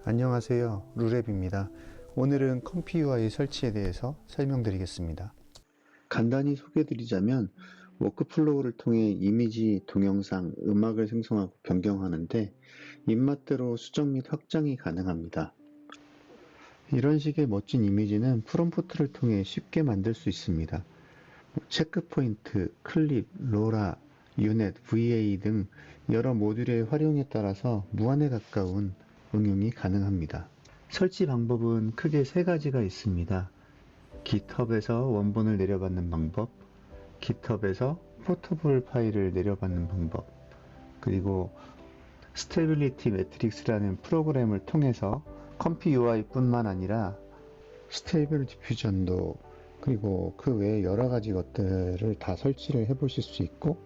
안녕하세요, 루랩입니다. 오늘은 컴피 UI 설치에 대해서 설명드리겠습니다. 간단히 소개드리자면 워크플로우를 통해 이미지, 동영상, 음악을 생성하고 변경하는데 입맛대로 수정 및 확장이 가능합니다. 이런 식의 멋진 이미지는 프롬프트를 통해 쉽게 만들 수 있습니다. 체크포인트, 클립, 로라, 유넷, VA 등 여러 모듈의 활용에 따라서 무한에 가까운 응용이 가능합니다. 설치 방법은 크게 세 가지가 있습니다. GitHub에서 원본을 내려받는 방법, GitHub에서 포터블 파일을 내려받는 방법, 그리고 스테빌리티 매트릭스라는 프로그램을 통해서 컴피 UI 뿐만 아니라 스테이블 디퓨전도 그리고 그 외에 여러 가지 것들을 다 설치를 해 보실 수 있고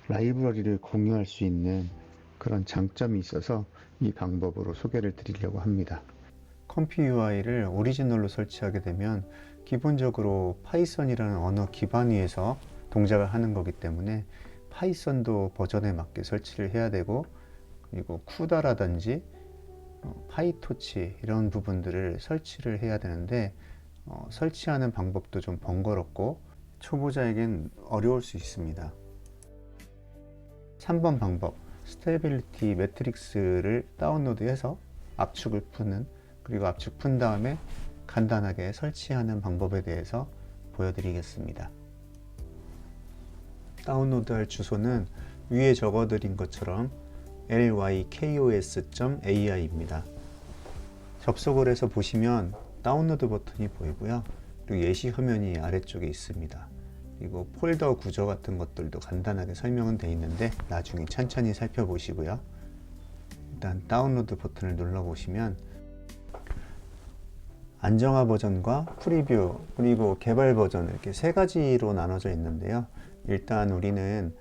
라이브러리를 공유할 수 있는 그런 장점이 있어서 이 방법으로 소개를 드리려고 합니다. 컴피 UI를 오리지널로 설치하게 되면 기본적으로 파이썬이라는 언어 기반 위에서 동작을 하는 거기 때문에 파이썬도 버전에 맞게 설치를 해야 되고, 그리고 쿠다라든지 파이토치 이런 부분들을 설치를 해야 되는데 설치하는 방법도 좀 번거롭고 초보자에겐 어려울 수 있습니다. 3번 방법, 스테빌리티 매트릭스를 다운로드해서 압축을 푸는, 그리고 압축 푼 다음에 간단하게 설치하는 방법에 대해서 보여드리겠습니다. 다운로드할 주소는 위에 적어드린 것처럼 lykos.ai입니다. 접속을 해서 보시면 다운로드 버튼이 보이고요. 그리고 예시 화면이 아래쪽에 있습니다. 그리고 폴더 구조 같은 것들도 간단하게 설명은 되어 있는데 나중에 천천히 살펴보시고요. 일단 다운로드 버튼을 눌러보시면 안정화 버전과 프리뷰 그리고 개발 버전 이렇게 세 가지로 나눠져 있는데요. 일단 우리는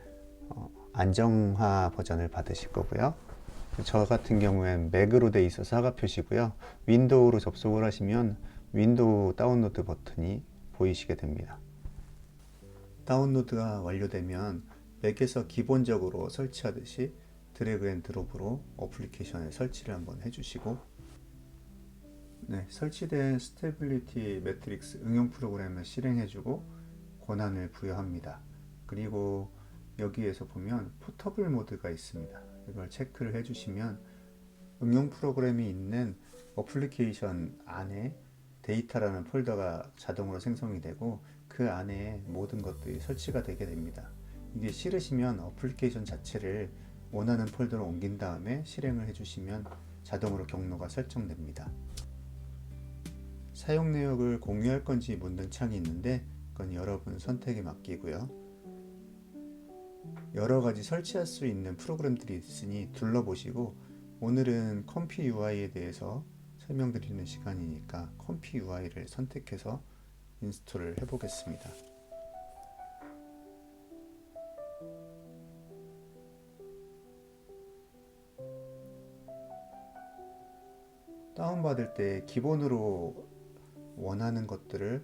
안정화 버전을 받으실 거고요. 저 같은 경우엔 맥으로 돼 있어서 사과 표시고요. 윈도우로 접속을 하시면 윈도우 다운로드 버튼이 보이시게 됩니다. 다운로드가 완료되면 맥에서 기본적으로 설치하듯이 드래그 앤 드롭으로 어플리케이션에 설치를 한번 해주시고, 설치된 스테빌리티 매트릭스 응용 프로그램을 실행해주고 권한을 부여합니다. 그리고 여기에서 보면 포터블 모드가 있습니다. 이걸 체크를 해주시면 응용 프로그램이 있는 어플리케이션 안에 데이터라는 폴더가 자동으로 생성이 되고 그 안에 모든 것들이 설치가 되게 됩니다. 이게 싫으시면 어플리케이션 자체를 원하는 폴더로 옮긴 다음에 실행을 해주시면 자동으로 경로가 설정됩니다. 사용 내역을 공유할 건지 묻는 창이 있는데 그건 여러분 선택에 맡기고요. 여러 가지 설치할 수 있는 프로그램들이 있으니 둘러보시고, 오늘은 컴피 UI에 대해서 설명드리는 시간이니까 컴피 UI를 선택해서 인스톨을 해보겠습니다. 다운받을 때 기본으로 원하는 것들을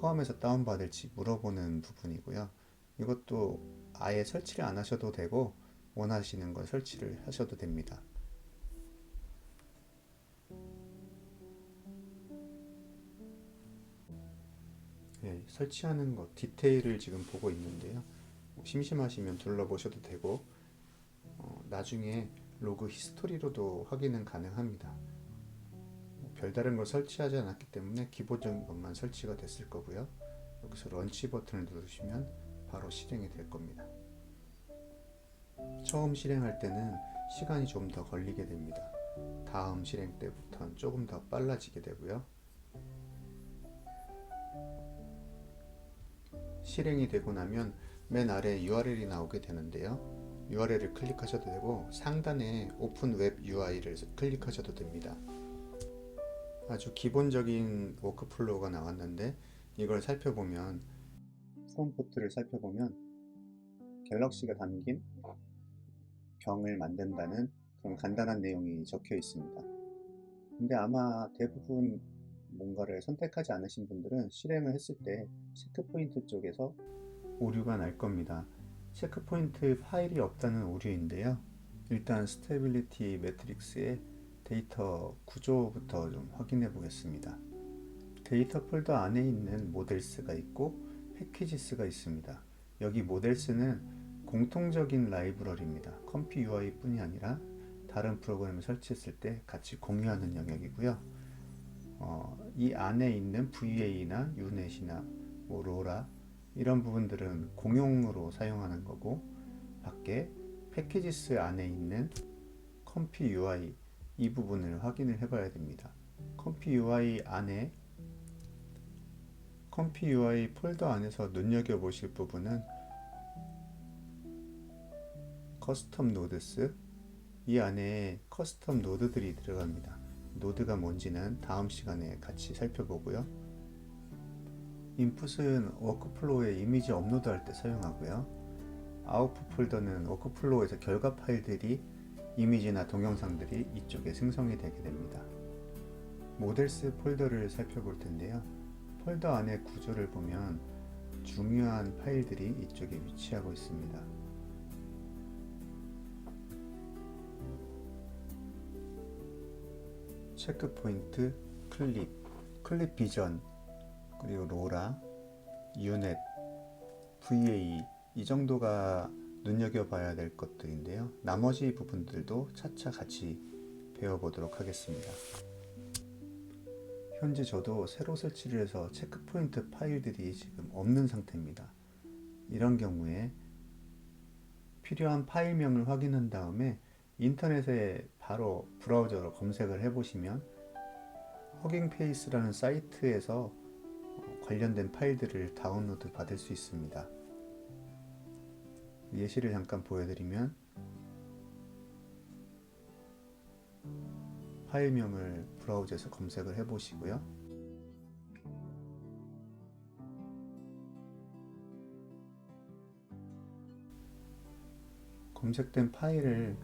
포함해서 다운받을지 물어보는 부분이고요. 이것도 아예 설치를 안 하셔도 되고 원하시는 걸 설치를 하셔도 됩니다. 설치하는 것 디테일을 지금 보고 있는데요. 심심하시면 둘러보셔도 되고 나중에 로그 히스토리로도 확인은 가능합니다. 별다른 걸 설치하지 않았기 때문에 기본적인 것만 설치가 됐을 거고요. 여기서 런치 버튼을 누르시면 바로 실행이 될 겁니다. 처음 실행할 때는 시간이 좀 더 걸리게 됩니다. 다음 실행 때부터는 조금 더 빨라지게 되고요. 실행이 되고 나면 맨 아래 URL이 나오게 되는데요. URL을 클릭하셔도 되고 상단에 오픈 웹 UI를 클릭하셔도 됩니다. 아주 기본적인 워크플로우가 나왔는데 이걸 살펴보면 프롬프트를 살펴보면 갤럭시가 담긴 병을 만든다는 그런 간단한 내용이 적혀 있습니다. 근데 아마 대부분 뭔가를 선택하지 않으신 분들은 실행을 했을 때 체크포인트 쪽에서 오류가 날 겁니다. 체크포인트 파일이 없다는 오류인데요. 일단 스테빌리티 매트릭스에 데이터 구조부터 좀 확인해 보겠습니다. 데이터 폴더 안에 있는 모델스가 있고 패키지스가 있습니다. 여기 모델스는 공통적인 라이브러리입니다. 컴피 UI 뿐이 아니라 다른 프로그램을 설치했을 때 같이 공유하는 영역이고요. 이 안에 있는 VA나 유넷이나 로라 이런 부분들은 공용으로 사용하는 거고, 밖에 패키지스 안에 있는 컴피 UI 이 부분을 확인을 해봐야 됩니다. 컴피 UI 안에 컴피 UI 폴더 안에서 눈여겨보실 부분은 커스텀 노드스, 이 안에 커스텀 노드들이 들어갑니다. 노드가 뭔지는 다음 시간에 같이 살펴보고요. 인풋은 워크플로우에 이미지 업로드할 때 사용하고요. 아웃풋 폴더는 워크플로우에서 결과 파일들이 이미지나 동영상들이 이쪽에 생성이 되게 됩니다. 모델스 폴더를 살펴볼 텐데요. 폴더 안의 구조를 보면 중요한 파일들이 이쪽에 위치하고 있습니다. 체크포인트, 클립 비전, 그리고 로라, 유넷, VA 이 정도가 눈여겨봐야 될 것들인데요. 나머지 부분들도 차차 같이 배워보도록 하겠습니다. 현재 저도 새로 설치를 해서 체크포인트 파일들이 지금 없는 상태입니다. 이런 경우에 필요한 파일명을 확인한 다음에 인터넷에 바로 브라우저로 검색을 해보시면 허깅페이스라는 사이트에서 관련된 파일들을 다운로드 받을 수 있습니다. 예시를 잠깐 보여드리면 파일명을 브라우저에서 검색을 해보시고요. 검색된 파일을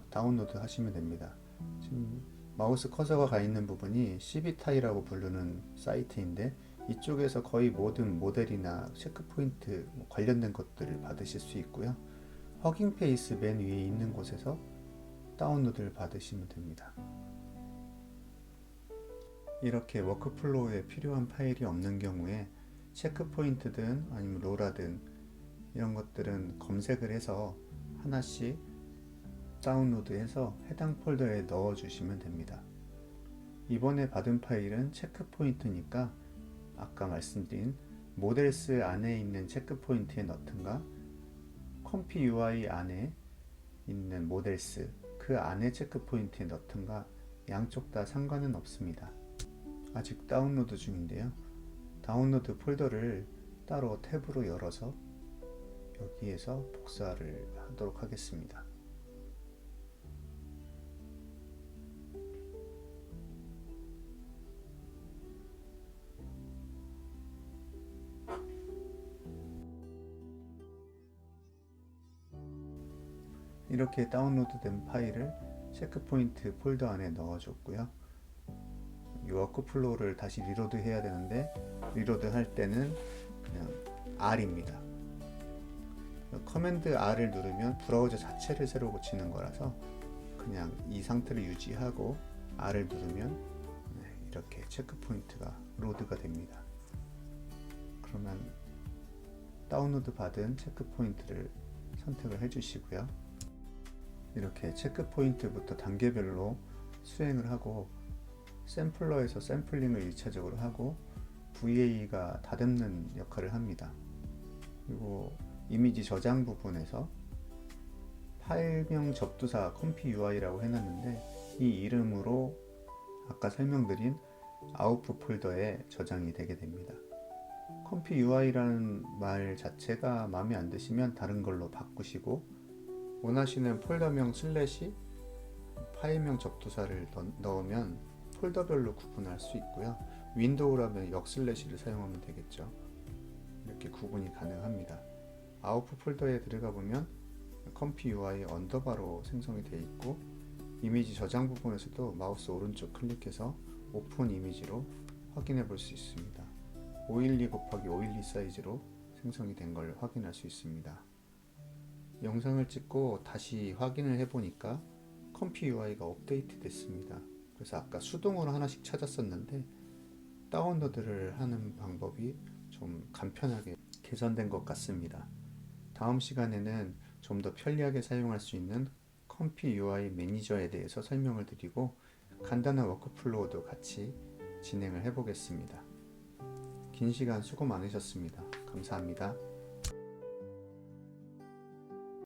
다운로드 하시면 됩니다. 지금 마우스 커서가 가 있는 부분이 CB타이라고 부르는 사이트인데, 이쪽에서 거의 모든 모델이나 체크포인트 관련된 것들을 받으실 수 있고요. 허깅페이스 맨 위에 있는 곳에서 다운로드를 받으시면 됩니다. 이렇게 워크플로우에 필요한 파일이 없는 경우에 체크포인트든 아니면 로라든 이런 것들은 검색을 해서 하나씩 다운로드해서 해당 폴더에 넣어 주시면 됩니다. 이번에 받은 파일은 체크포인트니까 아까 말씀드린 모델스 안에 있는 체크포인트에 넣든가, 컴피 UI 안에 있는 모델스 그 안에 체크포인트에 넣든가 양쪽 다 상관은 없습니다. 아직 다운로드 중인데요. 다운로드 폴더를 따로 탭으로 열어서 여기에서 복사를 하도록 하겠습니다. 이렇게 다운로드된 파일을 체크포인트 폴더 안에 넣어줬고요. 이 워크플로우를 다시 리로드 해야 되는데, 리로드 할 때는 그냥 R입니다. 커맨드 R을 누르면 브라우저 자체를 새로 고치는 거라서 그냥 이 상태를 유지하고 R을 누르면 이렇게 체크포인트가 로드가 됩니다. 그러면 다운로드 받은 체크포인트를 선택을 해주시고요. 이렇게 체크포인트부터 단계별로 수행을 하고, 샘플러에서 샘플링을 1차적으로 하고 VA가 다듬는 역할을 합니다. 그리고 이미지 저장 부분에서 파일명 접두사 컴피 UI라고 해놨는데, 이 이름으로 아까 설명드린 아웃풋 폴더에 저장이 되게 됩니다. 컴피 UI라는 말 자체가 마음에 안 드시면 다른 걸로 바꾸시고, 원하시는 폴더명 슬래시 파일명 접두사를 넣으면 폴더별로 구분할 수 있고요. 윈도우라면 역슬래시를 사용하면 되겠죠. 이렇게 구분이 가능합니다. 아웃풋 폴더에 들어가 보면 컴피 UI 언더바로 생성이 되어 있고, 이미지 저장 부분에서도 마우스 오른쪽 클릭해서 오픈 이미지로 확인해 볼 수 있습니다. 512 곱하기 512 사이즈로 생성이 된 걸 확인할 수 있습니다. 영상을 찍고 다시 확인을 해보니까 컴피 UI가 업데이트 됐습니다. 그래서 아까 수동으로 하나씩 찾았었는데 다운로드를 하는 방법이 좀 간편하게 개선된 것 같습니다. 다음 시간에는 좀 더 편리하게 사용할 수 있는 컴피 UI 매니저에 대해서 설명을 드리고 간단한 워크플로우도 같이 진행을 해보겠습니다. 긴 시간 수고 많으셨습니다. 감사합니다.